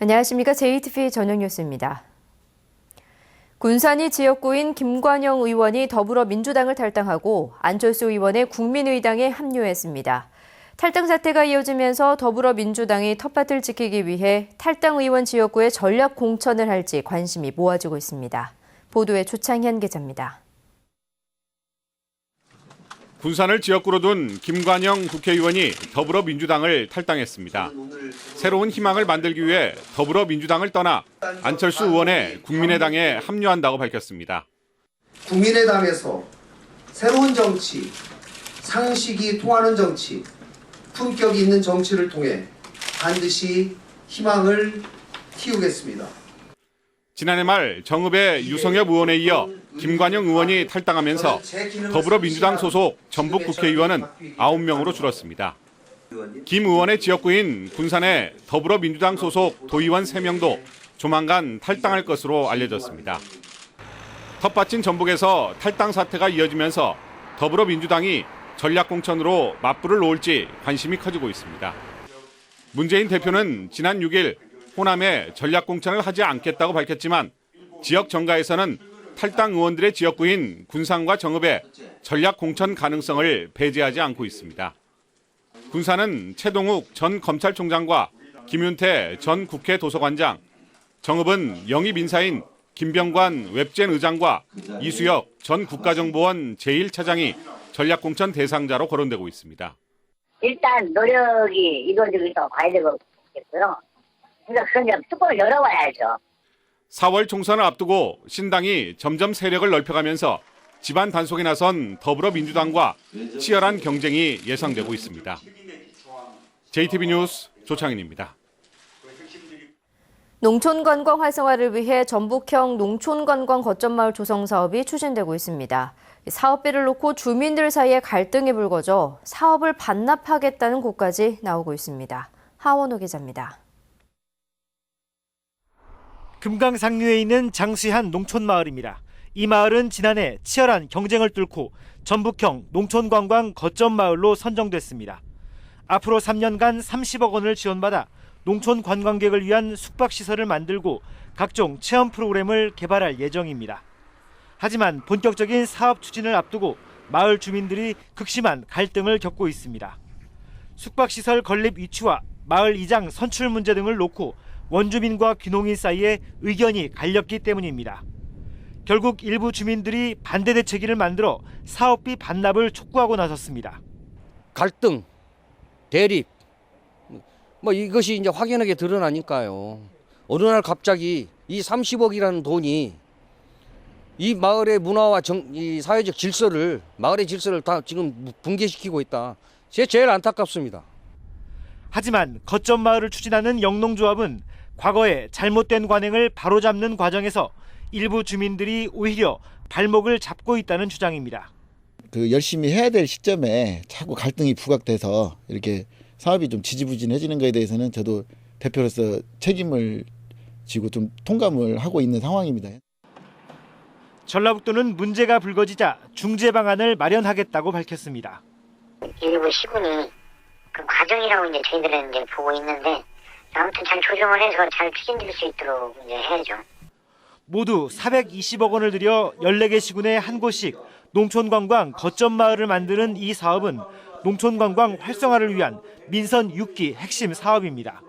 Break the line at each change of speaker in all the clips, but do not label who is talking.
안녕하십니까. JTBC 저녁 뉴스입니다. 군산이 지역구인 김관영 의원이 더불어민주당을 탈당하고 안철수 의원의 국민의당에 합류했습니다. 탈당 사태가 이어지면서 더불어민주당이 텃밭을 지키기 위해 탈당 의원 지역구에 전략 공천을 할지 관심이 모아지고 있습니다. 보도에 조창현 기자입니다.
군산을 지역구로 둔 김관영 국회의원이 더불어민주당을 탈당했습니다. 새로운 희망을 만들기 위해 더불어민주당을 떠나 안철수 의원의 국민의당에 합류한다고 밝혔습니다.
국민의당에서 새로운 정치, 상식이 통하는 정치, 품격이 있는 정치를 통해 반드시 희망을 키우겠습니다.
지난해 말 정읍의 유성엽 의원에 이어 김관영 의원이 탈당하면서 더불어민주당 소속 전북 국회의원은 9명으로 줄었습니다. 김 의원의 지역구인 군산의 더불어민주당 소속 도의원 3명도 조만간 탈당할 것으로 알려졌습니다. 텃밭인 전북에서 탈당 사태가 이어지면서 더불어민주당이 전략공천으로 맞불을 놓을지 관심이 커지고 있습니다. 문재인 대표는 지난 6일 호남에 전략공천을 하지 않겠다고 밝혔지만 지역 정가에서는 탈당 의원들의 지역구인 군산과 정읍에 전략공천 가능성을 배제하지 않고 있습니다. 군산은 최동욱 전 검찰총장과 김윤태 전 국회 도서관장, 정읍은 영입 인사인 김병관 웹젠 의장과 이수혁 전 국가정보원 제1차장이 전략공천 대상자로 거론되고 있습니다.
일단 노력이 이루어지고 있다고 봐야 되겠고요. 그러니까 그건 이제 뚜껑을 열어봐야죠.
4월 총선을 앞두고 신당이 점점 세력을 넓혀가면서 집안 단속에 나선 더불어민주당과 치열한 경쟁이 예상되고 있습니다. JTBC 뉴스 조창인입니다.
농촌관광 활성화를 위해 전북형 농촌관광 거점마을 조성 사업이 추진되고 있습니다. 사업비를 놓고 주민들 사이에 갈등이 불거져 사업을 반납하겠다는 곳까지 나오고 있습니다. 하원호 기자입니다.
금강상류에 있는 장수한 농촌마을입니다. 이 마을은 지난해 치열한 경쟁을 뚫고 전북형 농촌관광 거점마을로 선정됐습니다. 앞으로 3년간 30억 원을 지원받아 농촌 관광객을 위한 숙박시설을 만들고 각종 체험 프로그램을 개발할 예정입니다. 하지만 본격적인 사업 추진을 앞두고 마을 주민들이 극심한 갈등을 겪고 있습니다. 숙박시설 건립 위치와 마을 이장 선출 문제 등을 놓고 원주민과 귀농인 사이에 의견이 갈렸기 때문입니다. 결국 일부 주민들이 반대 대책위를 만들어 사업비 반납을 촉구하고 나섰습니다.
갈등, 대립, 이것이 이제 확연하게 드러나니까요. 어느 날 갑자기 이 30억이라는 돈이 이 마을의 문화와 이 사회적 질서를, 마을의 질서를 다 지금 붕괴시키고 있다. 제일 안타깝습니다.
하지만 거점 마을을 추진하는 영농조합은 과거에 잘못된 관행을 바로잡는 과정에서 일부 주민들이 오히려 발목을 잡고 있다는 주장입니다.
열심히 해야 될 시점에 자꾸 갈등이 부각돼서 이렇게 사업이 좀 지지부진해지는 것에 대해서는 저도 대표로서 책임을 지고 좀 통감을 하고 있는 상황입니다.
전라북도는 문제가 불거지자 중재 방안을 마련하겠다고 밝혔습니다.
일부 시군이 그 과정이라고 이제 저희들은 이제 보고 있는데 아무튼 잘 조정을 해서 잘 추진될 수 있도록 이제 해야죠.
모두 420억 원을 들여 14개 시군에 한 곳씩 농촌관광 거점마을을 만드는 이 사업은 농촌관광 활성화를 위한 민선 6기 핵심 사업입니다.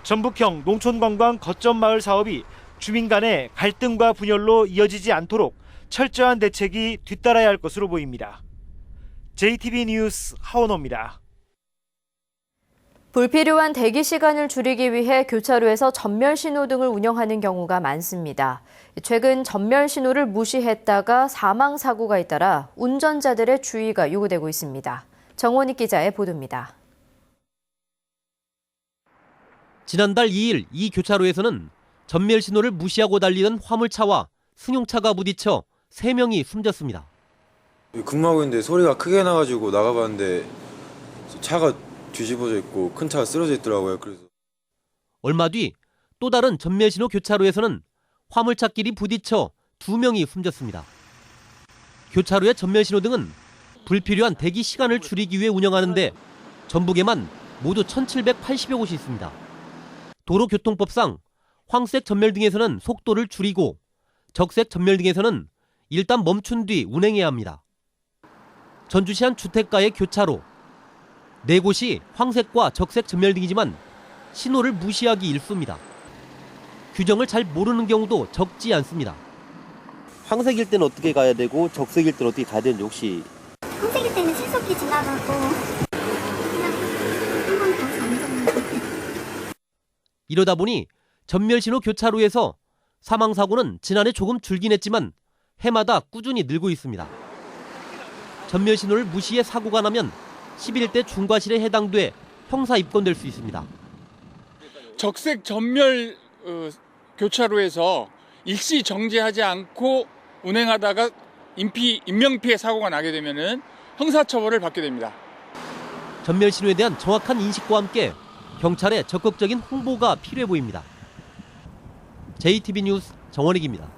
전북형 농촌관광 거점마을 사업이 주민 간의 갈등과 분열로 이어지지 않도록 철저한 대책이 뒤따라야 할 것으로 보입니다. JTBC 뉴스 하원호입니다.
불필요한 대기 시간을 줄이기 위해 교차로에서 전멸 신호등을 운영하는 경우가 많습니다. 최근 전멸 신호를 무시했다가 사망 사고가 잇따라 운전자들의 주의가 요구되고 있습니다. 정원익 기자의 보도입니다.
지난달 2일 이 교차로에서는 전멸 신호를 무시하고 달리던 화물차와 승용차가 부딪혀 3명이 숨졌습니다.
근무하고 있는데 소리가 크게 나가지고 나가봤는데 차가 뒤집어져 있고 큰 차가 쓰러져 있더라고요. 그래서
얼마 뒤 또 다른 전멸신호 교차로에서는 화물차끼리 부딪혀 2명이 숨졌습니다. 교차로의 전멸신호등은 불필요한 대기 시간을 줄이기 위해 운영하는데 전북에만 모두 1,780여 곳이 있습니다. 도로교통법상 황색 전멸 등에서는 속도를 줄이고 적색 전멸 등에서는 일단 멈춘 뒤 운행해야 합니다. 전주시 한 주택가의 교차로. 4곳이 황색과 적색 전멸 등이지만 신호를 무시하기 일쑤입니다. 규정을 잘 모르는 경우도 적지 않습니다.
황색일 때는 어떻게 가야 되고 적색일 때는 어떻게 가야 되는지 혹시?
황색일 때는 신속히 지나가고 그냥 한 번 더 정정하는 것 같아요.
이러다 보니 전멸신호 교차로에서 사망사고는 지난해 조금 줄긴 했지만 해마다 꾸준히 늘고 있습니다. 전멸신호를 무시해 사고가 나면 11대 중과실에 해당돼 형사 입건될 수 있습니다.
적색 전멸 교차로에서 일시 정지하지 않고 운행하다가 인명피해 사고가 나게 되면은 형사처벌을 받게 됩니다.
전멸신호에 대한 정확한 인식과 함께 경찰의 적극적인 홍보가 필요해 보입니다. JTB 뉴스 정원익입니다.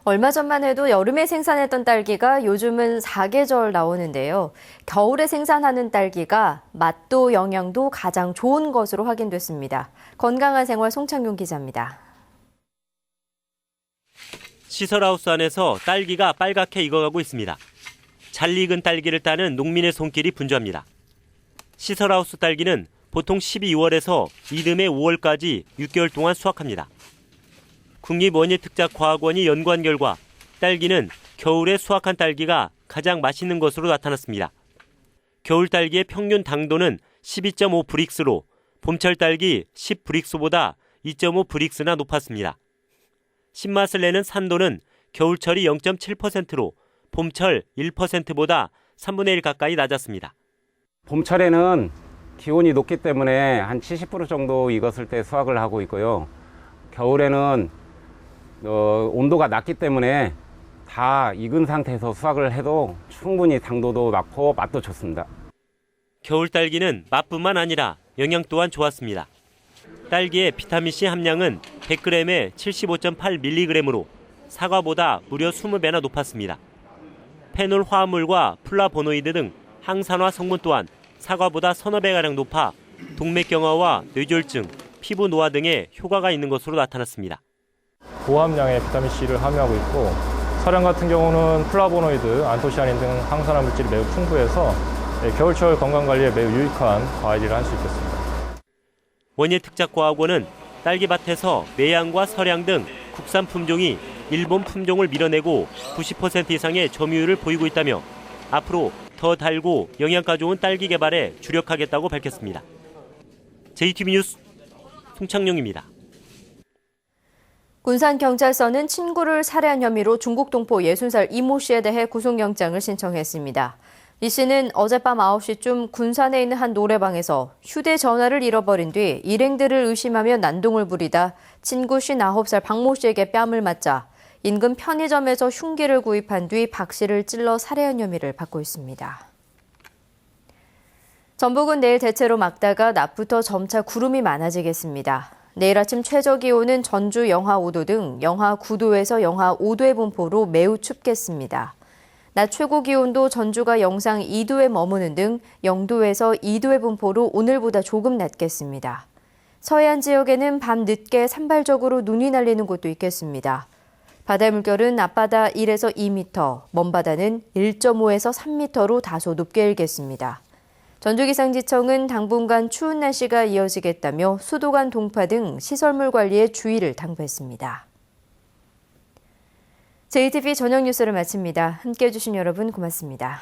얼마 전만 해도 여름에 생산했던 딸기가 요즘은 사계절 나오는데요. 겨울에 생산하는 딸기가 맛도 영양도 가장 좋은 것으로 확인됐습니다. 건강한 생활 송창용 기자입니다.
시설하우스 안에서 딸기가 빨갛게 익어가고 있습니다. 잘 익은 딸기를 따는 농민의 손길이 분주합니다. 시설하우스 딸기는 보통 12월에서 이듬해 5월까지 6개월 동안 수확합니다. 국립원예특작과학원이 연구한 결과 딸기는 겨울에 수확한 딸기가 가장 맛있는 것으로 나타났습니다. 겨울 딸기의 평균 당도는 12.5 브릭스로 봄철 딸기 10 브릭스보다 2.5 브릭스나 높았습니다. 신맛을 내는 산도는 겨울철이 0.7%로 봄철 1%보다 3분의 1 가까이 낮았습니다.
봄철에는 기온이 높기 때문에 한 70% 정도 익었을 때 수확을 하고 있고요. 겨울에는 온도가 낮기 때문에 다 익은 상태에서 수확을 해도 충분히 당도도 낮고 맛도 좋습니다.
겨울 딸기는 맛뿐만 아니라 영양 또한 좋았습니다. 딸기의 비타민C 함량은 100g에 75.8mg으로 사과보다 무려 20배나 높았습니다. 페놀 화합물과 플라보노이드 등 항산화 성분 또한 사과보다 서너 배가량 높아 동맥경화와 뇌졸중, 피부 노화 등의 효과가 있는 것으로 나타났습니다.
고함량의 비타민C를 함유하고 있고 서량 같은 경우는 플라보노이드, 안토시아닌 등 항산화 물질이 매우 풍부해서 겨울철 건강관리에 매우 유익한 과일이라 할 수 있겠습니다.
원예특작과학원은 딸기밭에서 매양과 서량 등 국산 품종이 일본 품종을 밀어내고 90% 이상의 점유율을 보이고 있다며 앞으로 더 달고 영양가 좋은 딸기 개발에 주력하겠다고 밝혔습니다. JTB 뉴스 송창용입니다.
군산경찰서는 친구를 살해한 혐의로 중국 동포 60살 이모 씨에 대해 구속영장을 신청했습니다. 이 씨는 어젯밤 9시쯤 군산에 있는 한 노래방에서 휴대전화를 잃어버린 뒤 일행들을 의심하며 난동을 부리다 친구 59살 박모 씨에게 뺨을 맞자 인근 편의점에서 흉기를 구입한 뒤 박 씨를 찔러 살해한 혐의를 받고 있습니다. 전북은 내일 대체로 맑다가 낮부터 점차 구름이 많아지겠습니다. 내일 아침 최저기온은 전주 영하 5도 등 영하 9도에서 영하 5도의 분포로 매우 춥겠습니다. 낮 최고 기온도 전주가 영상 2도에 머무는 등 0도에서 2도의 분포로 오늘보다 조금 낮겠습니다. 서해안 지역에는 밤 늦게 산발적으로 눈이 날리는 곳도 있겠습니다. 바다의 물결은 앞바다 1에서 2m, 먼바다는 1.5에서 3m로 다소 높게 일겠습니다. 전주기상지청은 당분간 추운 날씨가 이어지겠다며 수도관 동파 등 시설물 관리에 주의를 당부했습니다. JTB 저녁 뉴스를 마칩니다. 함께해 주신 여러분 고맙습니다.